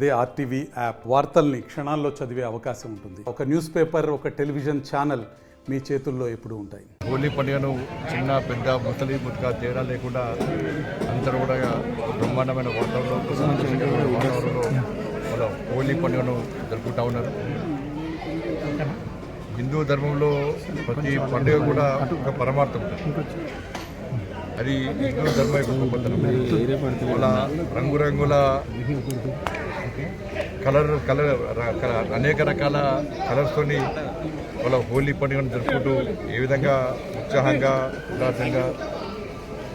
అదే RTV app వార్తల్ని క్షణాల్లో చదివే అవకాశం ఉంటుంది. ఒక న్యూస్ పేపర్, ఒక టెలివిజన్ ఛానల్ మీ చేతుల్లో ఎప్పుడూ ఉంటాయి. హోలీ పండుగను చిన్న పెద్ద ముసలి ముద్దుగా తేడా లేకుండా అందరూ కూడా బ్రహ్మాండమైన వాతావరణంలో వాళ్ళ హోలీ పండుగను జరుపుకుంటా ఉన్నారు. హిందూ ధర్మంలో ప్రతి పండుగ కూడా ఒక పరమార్థం ఉంటుంది. అది హిందూ ధర్మ యొక్క గొప్పతనం. వాళ్ళ రంగురంగుల అనేక రకాల కలర్స్తోని వాళ్ళ హోలీ పండుగను జరుపుకుంటూ ఏ విధంగా ఉత్సాహంగా ఉల్లాసంగా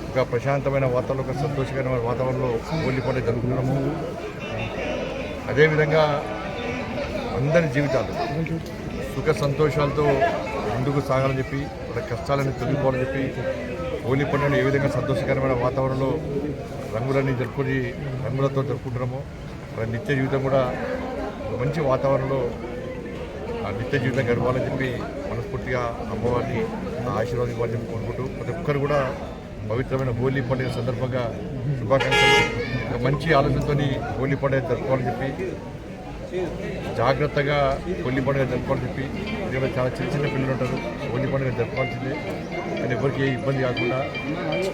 ఒక ప్రశాంతమైన వాతావరణం, ఒక సంతోషకరమైన వాతావరణంలో హోలీ పండుగ జరుపుకుంటున్నాము. అదేవిధంగా అందరి జీవితాలు సుఖ సంతోషాలతో ముందుకు సాగాలని చెప్పి, వాళ్ళ కష్టాలను తొలగిపోవాలని చెప్పి హోలీ పండుగను ఏ విధంగా సంతోషకరమైన వాతావరణంలో రంగులన్నీ జరుపుకొని రంగులతో జరుపుకుంటున్నామో వాళ్ళ నిత్య జీవితం కూడా ఒక మంచి వాతావరణంలో ఆ నిత్య జీవితం గడపాలని చెప్పి మనస్ఫూర్తిగా అమ్మవారిని ఆశీర్వాదం ఇవ్వాలని చెప్పి కోరుకుంటూ ప్రతి ఒక్కరు కూడా పవిత్రమైన హోలీ పండుగ సందర్భంగా శుభాకాంక్షలు. ఒక మంచి ఆలోచనతో హోలీ పండుగ జరుపుకోవాలని చెప్పి, జాగ్రత్తగా హోలీ పండుగ జరుపుకోవాలని చెప్పి, ఇక్కడ చాలా చిన్న చిన్న పిల్లలు ఉంటారు. హోలీ పండుగ జరుపుకోవాల్సిందే, కానీ ఎవరికి ఏ ఇబ్బంది కాకుండా,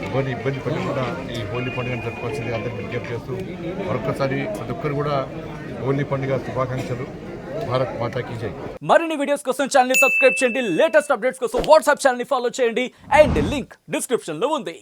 ఎవరిని ఇబ్బంది పెట్టకుండా ఈ హోలీ పండుగను జరుపుకోవాల్సిందే అందరినీ విజ్ఞప్తి చేస్తూ మరొకసారి ప్రతి ఒక్కరు కూడా హోలీ పండుగ శుభాకాంక్షలు. భారత్ మాతాకి జై. మరిన్ని వీడియోస్ కోసం ఛానల్ ని సబ్స్క్రైబ్ చేయండి. లేటెస్ట్ అప్డేట్స్ కోసం వాట్సాప్ ఛానల్ ని ఫాలో చేయండి. అండ్ లింక్ డిస్క్రిప్షన్ లో ఉంది.